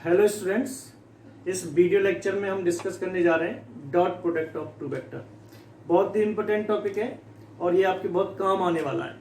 Hello students, इस video lecture में हम डिस्कस करने जा रहे हैं dot product of two vector. बहुत ही इंपॉर्टेंट टॉपिक है और ये आपके बहुत काम आने वाला है।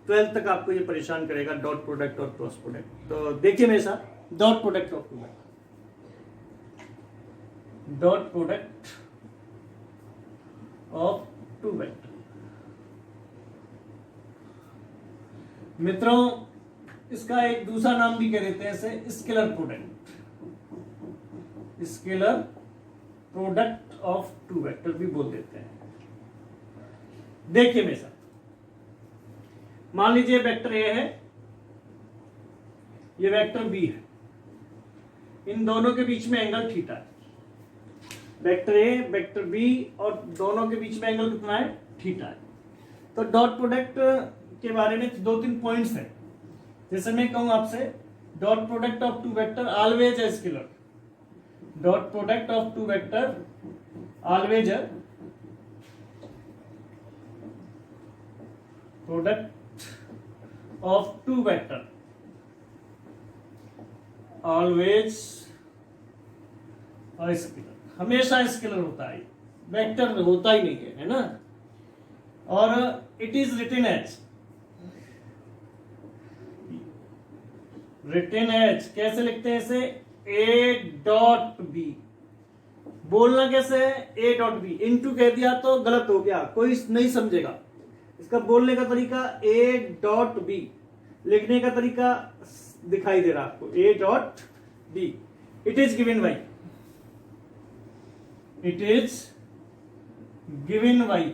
12th तक आपको ये परेशान करेगा डॉट प्रोडक्ट और क्रॉस प्रोडक्ट। तो देखिए मेरे साथ dot product of two vector. Dot product of two vector मित्रों, इसका एक दूसरा नाम भी कह देते हैं इसे scalar product. Scalar product of two vector भी बोल देते हैं। देखिए मेरे साथ, मान लीजिए वेक्टर ए है, ये वेक्टर बी है, इन दोनों के बीच में एंगल थीटा है। वेक्टर ए, वेक्टर बी और दोनों के बीच में एंगल कितना है? थीटा है। तो डॉट प्रोडक्ट के बारे में दो तीन पॉइंट्स हैं। जैसे मैं कहूं आपसे, dot product of two vector always a scalar. Dot product of two vector always a product of two vector always scalar. हमेशा स्केलर होता है, वेक्टर होता ही नहीं है ना। और इट इज रिटन एज, कैसे लिखते हैं इसे? A dot B. बोलना कैसे है? A dot B. इनटू कह दिया तो गलत हो गया, कोई नहीं समझेगा। इसका बोलने का तरीका ए डॉट बी, लिखने का तरीका दिखाई दे रहा आपको, A dot B. It is given by, it is given by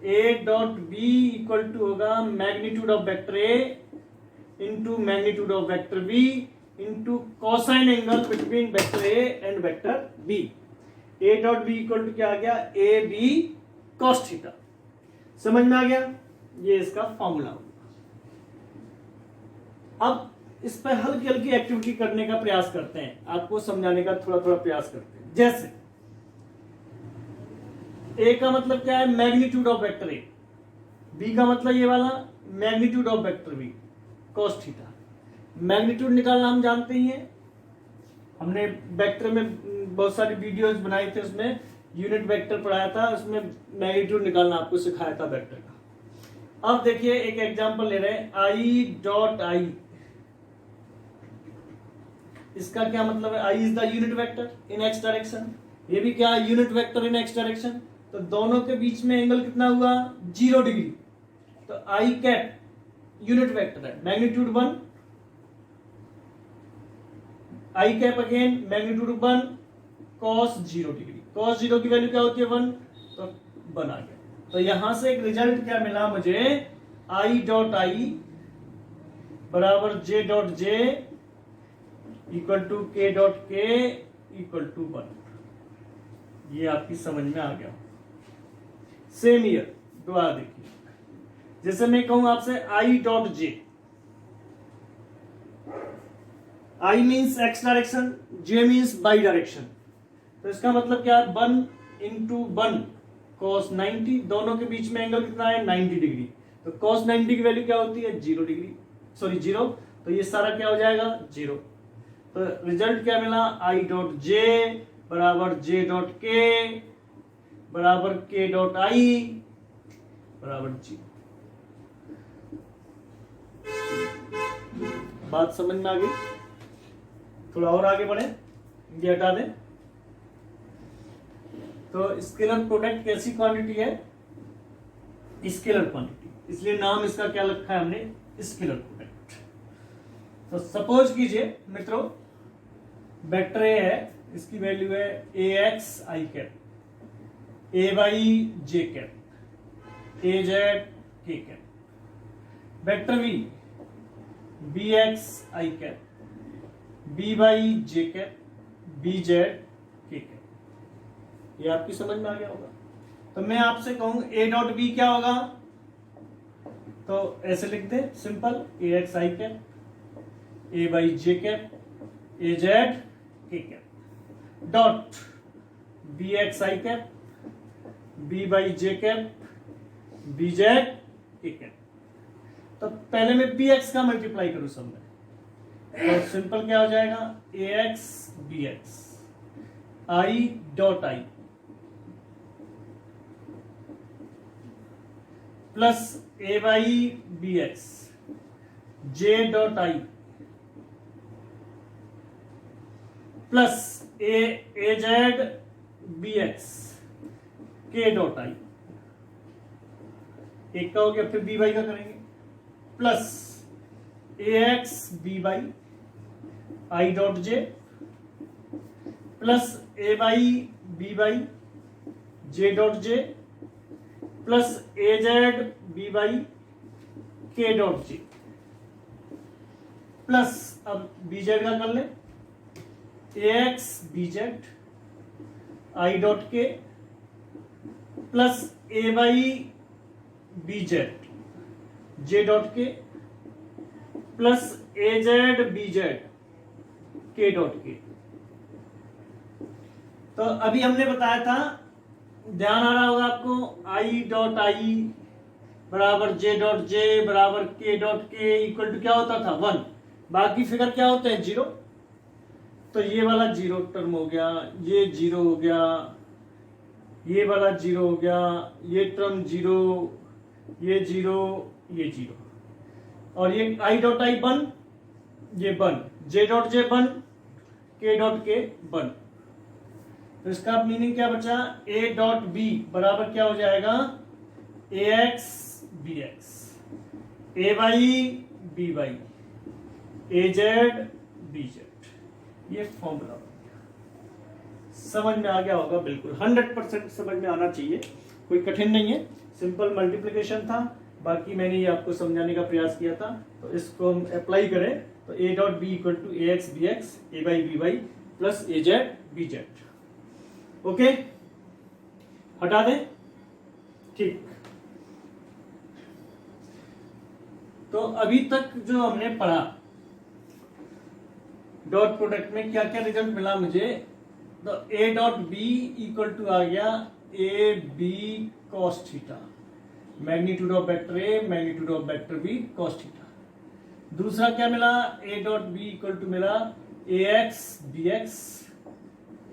A dot B equal to होगा magnitude of vector A into magnitude of vector B into cosine angle between vector A and vector B. A dot B equal to क्या आ गया? A B cos theta. समझ में आ गया? ये इसका formula होगा। अब इस पर हल्की हल्की एक्टिविटी करने का प्रयास करते हैं, आपको समझाने का थोड़ा थोड़ा प्रयास करते हैं। जैसे ए का मतलब क्या है? Magnitude of vector A. B का मतलब ये वाला magnitude of vector B cos theta. Magnitude निकालना हम जानते ही हैं, हमने वेक्टर में बहुत सारी वीडियोस बनाए थे, उसमें यूनिट वेक्टर पढ़ाया था, उसमें मैग्नीट्यूड निकालना आपको सिखाया था वेक्टर का। अब देखिए एक एग्जांपल ले रहे हैं, आई डॉट आई। इसका क्या मतलब है? I is the unit vector in X direction. ये भी क्या? Unit vector in X direction. तो दोनों के बीच में एंगल कितना हुआ? 0 डिग्री। तो आई कैप यूनिट वेक्टर है, magnitude 1, I cap again magnitude 1 cos 0 degree. cos 0 की वैल्यू क्या होती है? 1, तो 1 आ गया। तो यहां से एक रिजल्ट क्या मिला मुझे? आई डॉट आई बराबर j dot j equal to k dot k equal to 1। ये आपकी समझ में आ गया। सेम ईयर दोबारा देखिए, जैसे मैं कहूं आपसे आई dot J. I means x direction, J means by direction. तो इसका मतलब क्या है? 1 इंटू 1 cos 90। दोनों के बीच में एंगल कितना है? 90 डिग्री। तो cos 90 की वैल्यू क्या होती है? 0 डिग्री, सॉरी 0। तो ये सारा क्या हो जाएगा? 0। तो रिजल्ट क्या मिला? आई डॉट जे बराबर जे डॉट के बराबर के डॉट आई बराबर 0। बात समझ में आ गई? थोड़ा और आगे बढ़े, ये हटा दें। तो स्केलर प्रोडक्ट कैसी क्वांटिटी है? स्केलर क्वांटिटी, इसलिए नाम इसका क्या रखा है हमने? Scalar product. तो सपोज कीजिए मित्रों, वेक्टर ए है, इसकी वैल्यू है A X I cap, A Y J cap, A Z K cap. Vector B, B X I cap, B Y J cap, B Z K cap. ये आपकी समझ में आ गया होगा। तो मैं आपसे कहूं ए डॉट बी क्या होगा? तो ऐसे लिख they simple, A X I cap, A Y J cap, A Z K cap dot B X I cap, B Y J cap, B Z K cap. तो पहले मैं बी एक्स का multiply करूं सब में, तो सिंपल क्या हो जाएगा, A x B X I dot I plus A Y B X J dot I plus A Z B X K dot I, एक का हो गया, फिर बी वाई का करेंगे, plus A x B Y I dot J plus A Y B Y J dot J plus A Z B Y K dot J plus अब B Z का कर ले, A x B Z I dot K plus A Y B Z J dot K plus A Z B Z K dot K. तो अभी हमने बताया था, ध्यान आ रहा होगा आपको, आई डॉट आई बराबर जे डॉट जे बराबर के डॉट के इक्वल टू क्या होता था 1, बाकी फिगर क्या होते हैं 0। तो ये वाला 0 टर्म हो गया, ये 0 हो गया, ये वाला 0 हो गया, ये टर्म 0, ये 0, ये 0, और ये आई डॉट आई 1, ये 1, जे डॉट जे 1, के डॉट के 1। तो इसका मीनिंग क्या बचा, ए डॉट बी बराबर क्या हो जाएगा, A x B x, A Y B Y, A Z B Z. ये फॉर्मूला समझ में आ गया होगा, बिल्कुल 100% समझ में आना चाहिए, कोई कठिन नहीं है, सिंपल मल्टीप्लिकेशन था, बाकी मैंने ये आपको समझाने का प्रयास किया था। तो इसको हम अप्लाई करें तो A dot B equal to A x B x, A Y B y plus A Z B z. Okay, हटा दें, ठीक। तो अभी तक जो हमने पढ़ा, डॉट प्रोडक्ट में क्या क्या रिजल्ट मिला मुझे, तो A dot B equal to आ गया A B cos theta, magnitude of vector A magnitude of vector B cos theta. दूसरा क्या मिला, A dot B equal to मिला A x B x,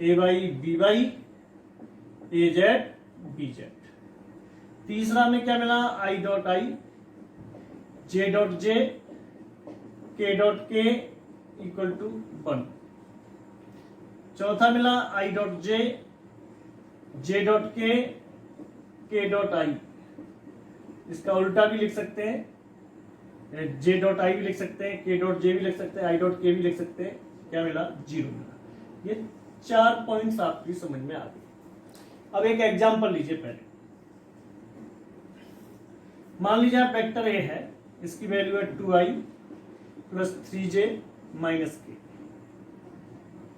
A Y B Y, A Z B Z. तीसरा में क्या मिला, आई dot आई जे dot जे के dot k equal to 1। चौथा मिला आई डॉट जे जे डॉट के डॉट आई, इसका उल्टा भी लिख सकते हैं, जे डॉट आई भी लिख सकते हैं, के डॉट जे भी लिख सकते हैं, आई डॉट के भी लिख सकते हैं। क्या मिला, 0 मिला। ये 4 पॉइंट्स आपकी समझ में आ गए। अब एक एग्जांपल लीजिए पहले, मान लीजिए आप वेक्टर ए है, इसकी वैल्यू है 2i plus 3j minus k.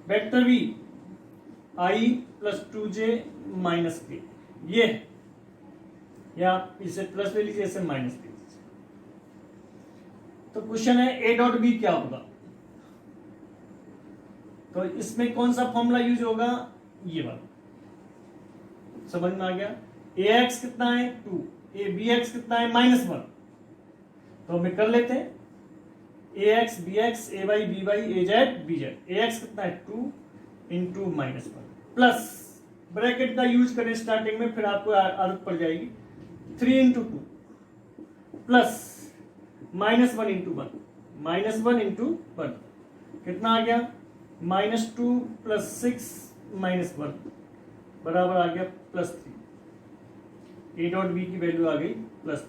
Vector B i plus 2j minus k, ये है, या इसे प्लस ले लीजिए, इसे माइनस ले लीजिए। तो क्वेश्चन है ए डॉट बी क्या होगा, तो इसमें कौन सा फॉर्मूला यूज होगा, ये वाला। समझ में आ गया, ए एक्स कितना है 2, ए बी एक्स कितना है -1, तो हमें कर लेते हैं, ए x B x, A Y B Y, A Z B Z. A x कितना है 2 इंटू -1 प्लस ब्रैकेट का यूज करें स्टार्टिंग में, फिर आपको आदत पड़ जाएगी, 3 इंटू 2 प्लस -1 इंटू 1, -1 इंटू 1 कितना आ गया, -2 प्लस 6 -1 बराबर आ गया +3। ए डॉट बी की वैल्यू आ गई +3।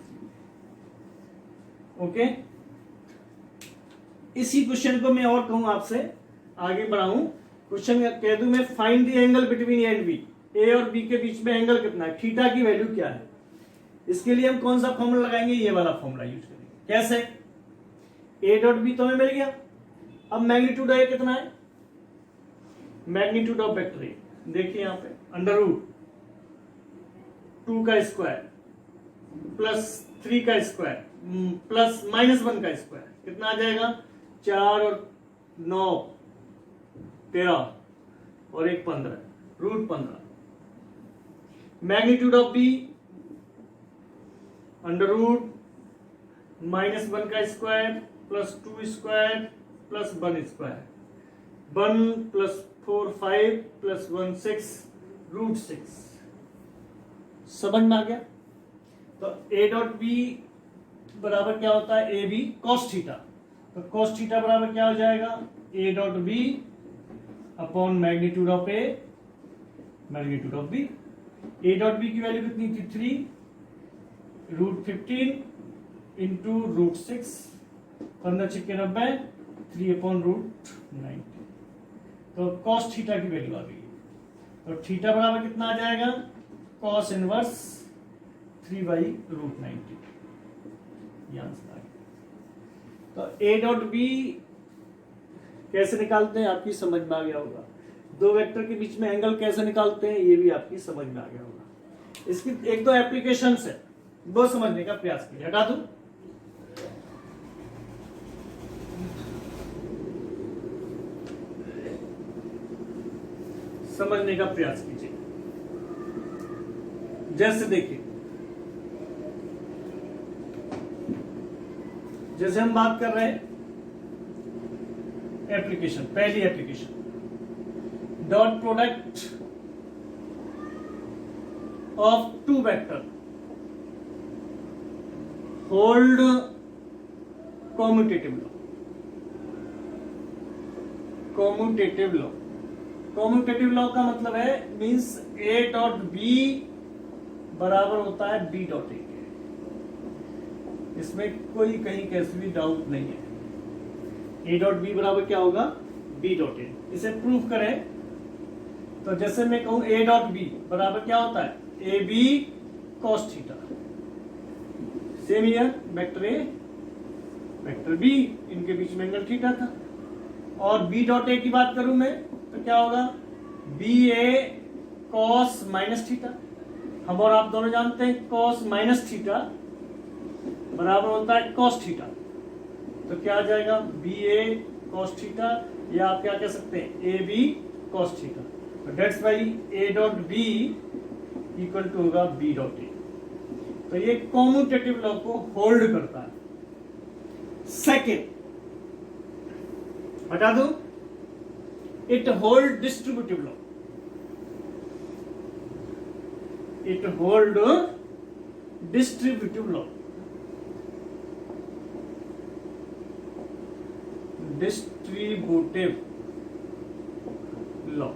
ओके, इसी क्वेश्चन को मैं और कहूं आपसे, आगे बढ़ाऊं, क्वेश्चन कह दूं मैं, find the angle between A and B, A और बी के बीच में एंगल कितना है, थीटा की वैल्यू क्या है। इसके लिए हम कौन सा फॉर्मूला लगाएंगे, ये वाला फॉर्मूला यूज करेंगे। कैसे, ए डॉट बी तो हमें मिल गया, अब मैग्नीट्यूड ए कितना है, मैग्नीट्यूड ऑफ वेक्टर ए, देखिए यहां पे √2 का स्क्वायर प्लस 3 का स्क्वायर प्लस -1 का स्क्वायर कितना आ जाएगा, 4 और 9 13 और 1 15, √15। मैग्नीट्यूड ऑफ बी √-1 का square plus 2 square plus 1 square, 1 plus 4 5 plus 1 6 root 6। समझ में आ गया? तो ए डॉट बी बराबर क्या होता है, ए बी कॉस थीटा। तो कॉस थीटा बराबर क्या हो जाएगा, A dot B upon magnitude of A magnitude of B. A dot B की वैल्यू कितनी थी, 3 रूट 15 इंटू रूट 6, 15 छिक्के 90, 3 अपॉन रूट 90। तो कॉस थीटा की वैल्यू आ गई। तो थीटा बराबर कितना आ जाएगा, कॉस इनवर्स 3 बाई रूट 90। ये आंसर आ गया। तो ए डॉट बी कैसे निकालते हैं आपकी समझ में आ गया होगा। दो वेक्टर के बीच में एंगल कैसे निकालते हैं ये भी आपकी समझ में आ गया होगा। इसकी एक दो एप्लीकेशंस है, वो समझने का प्रयास कीजिए। हटा दूं, समझने का प्रयास कीजिए। जैसे देखिए, जैसे हम बात कर रहे हैं एप्लीकेशन, पहली application dot product of two vector hold commutative law. Commutative law, commutative law का मतलब है मींस ए डॉट बी बराबर होता है बी डॉट ए। इसमें कोई कहीं कैसे भी डाउट नहीं है। ए डॉट बी बराबर क्या होगा, बी डॉट ए। इसे प्रूफ करें तो जैसे मैं कहूं ए डॉट बी बराबर क्या होता है, A B cos theta. Same here, vector A vector B, इनके बीच में एंगल थीटा था। और बी डॉट ए की बात करूं मैं तो क्या होगा, बी ए कॉस माइनस थीटा। हम और आप दोनों जानते हैं कॉस माइनस थीटा बराबर होता है कॉस थीटा। तो क्या आ जाएगा, बी ए कॉस थीटा, या आप क्या कह सकते हैं ए बी कॉस थीटा। तो that's why A dot B equal to होगा बी डॉट ए। तो ये कॉम्यूटेटिव लॉ को होल्ड करता है। सेकेंड, हटा दो, it hold distributive law. It hold distributive law. Distributive law,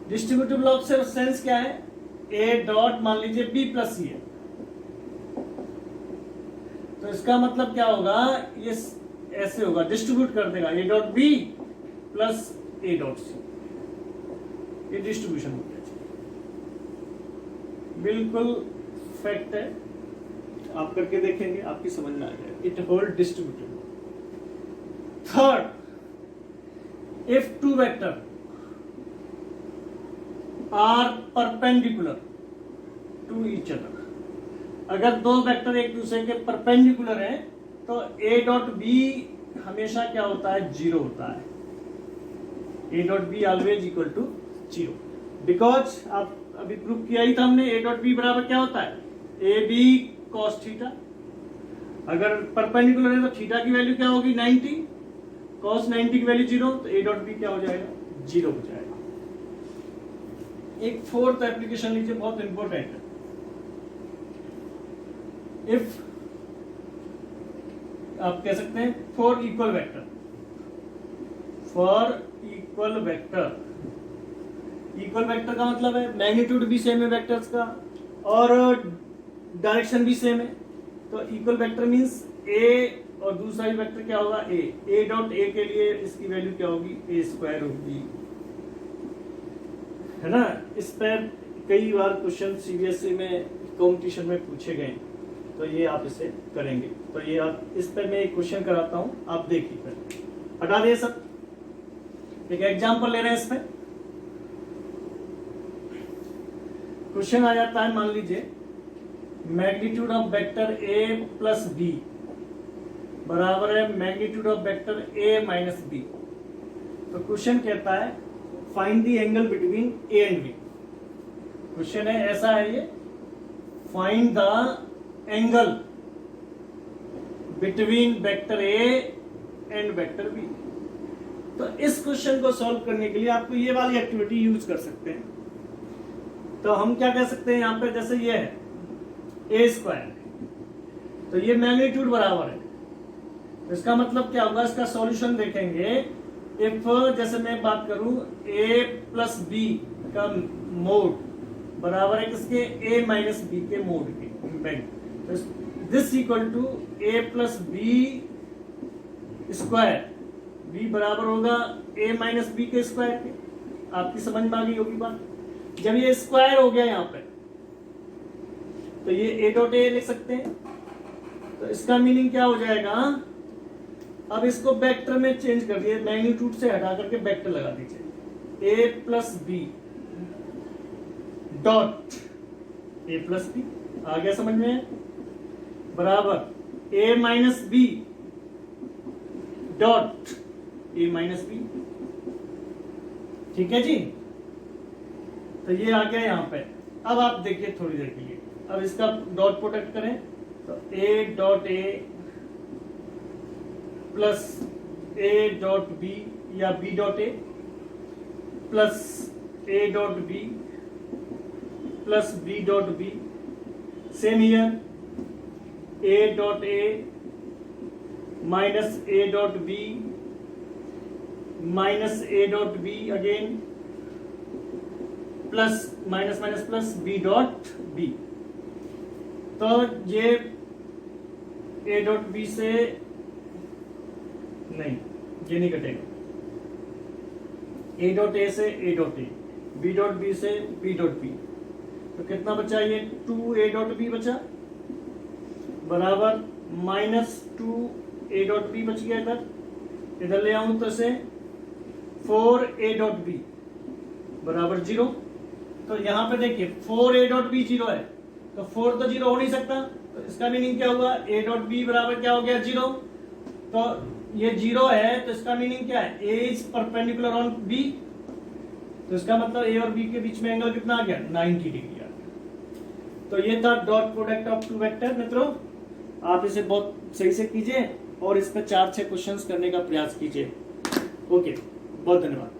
distributive law से सेंस क्या है, ए डॉट मान लीजिए बी प्लस सी है, तो इसका मतलब क्या होगा, ये ऐसे होगा, डिस्ट्रीब्यूट कर देगा A dot B plus A dot C. ये डिस्ट्रीब्यूशन हो गया, बिल्कुल फैक्ट है। आप करके देखेंगे आपकी समझ में आ जाएगा। It hold distributive. Third, if two vector are perpendicular to each other, अगर दो वेक्टर एक दूसरे के परपेंडिकुलर हैं तो ए डॉट बी हमेशा क्या होता है, जीरो होता है। A dot B always equal to zero, because आप अभी प्रूफ किया ही था हमने, ए डॉट बी बराबर क्या होता है, ए बी कॉस थीटा। अगर परपेंडिकुलर है तो थीटा की वैल्यू क्या होगी, 90, कॉस 90 की वैल्यू जीरो, तो ए डॉट बी क्या हो जाएगा, जीरो हो जाएगा। एक फोर्थ एप्लीकेशन लीजिए, बहुत इंपॉर्टेंट है। इफ आप कह सकते हैं for equal vector, for equal vector, equal vector का मतलब है मैग्नीट्यूड भी सेम है वेक्टर्स का और डायरेक्शन भी सेम है। तो इक्वल वेक्टर मींस ए और दूसरा ही वेक्टर क्या होगा, ए डॉट ए के लिए इसकी वैल्यू क्या होगी, ए स्क्वायर होगी, है ना। इस पर कई बार क्वेश्चन सीबीएसई में कंपटीशन में पूछे गए, तो ये आप इसे करेंगे। तो ये आप इस पर मैं एक क्वेश्चन कराता हूं, आप देखिए। फिर हटा दिए सब, एक एग्जांपल ले रहे हैं। इसमें क्वेश्चन आ जाता है, मान लीजिए magnitude of vector A plus B बराबर है magnitude of vector A minus B. तो क्वेश्चन कहता है find the angle between A and B. Question है ऐसा है ये, find the angle between vector A and vector B. तो इस क्वेश्चन को सॉल्व करने के लिए आपको ये वाली एक्टिविटी यूज कर सकते हैं। तो हम क्या कह सकते हैं यहाँ पे, जैसे ये है ए स्क्वायर, तो ये मैग्नीट्यूड बराबर है, तो इसका मतलब क्या होगा, इसका सॉल्यूशन देखेंगे। इफ जैसे मैं बात करूं a प्लस बी का मोड बराबर है किसके, a माइनस बी के मोड के, this equal to a plus B square, b बराबर होगा a माइनस बी के स्क्वायर के। आपकी समझ में आ गई होगी बात। जब ये स्क्वायर हो गया यहाँ पे, तो ये a डॉट ए लिख सकते हैं। तो इसका मीनिंग क्या हो जाएगा, अब इसको वेक्टर में चेंज कर दिए, मैग्नीट्यूड से हटा करके वेक्टर लगा दीजिए, a plus B dot A plus B, आ गया समझ में, बराबर a minus B dot A minus B. ठीक है जी, तो ये आ गया यहाँ पे। अब आप देखिए थोड़ी देर के लिए, अब इसका डॉट प्रोडक्ट करें, तो a dot A plus a dot B या b dot A plus a dot B plus b dot B, same here a dot A minus a dot B minus a dot B again plus minus minus plus b dot B. तो ये a dot B से नहीं, ये नहीं कटेगा, a dot A से a dot A, b dot B से b dot B, तो कितना बचा, ये 2a डॉट बी बचा, बराबर माइनस 2a डॉट बी बच गया। इधर ले आऊं तो इसे 4a डॉट बी बराबर 0। तो यहां पे देखिए 4a डॉट बी 0 है, तो 4 तो 0 हो नहीं सकता, तो इसका मीनिंग क्या हुआ, a डॉट बी बराबर क्या हो गया, 0। तो ये 0 है, तो इसका मीनिंग क्या है, a is perpendicular on b, तो इसका मतलब a और b के बीच में एंगल कितना आ गया, 90 डिग्री आ गया। तो ये था dot product of two vector. मित्रों, आप इसे बहुत सही से कीजिए और इस पर 4-6 क्वेश्चंस करने का प्रयास कीजिए। ओके, बहुत धन्यवाद।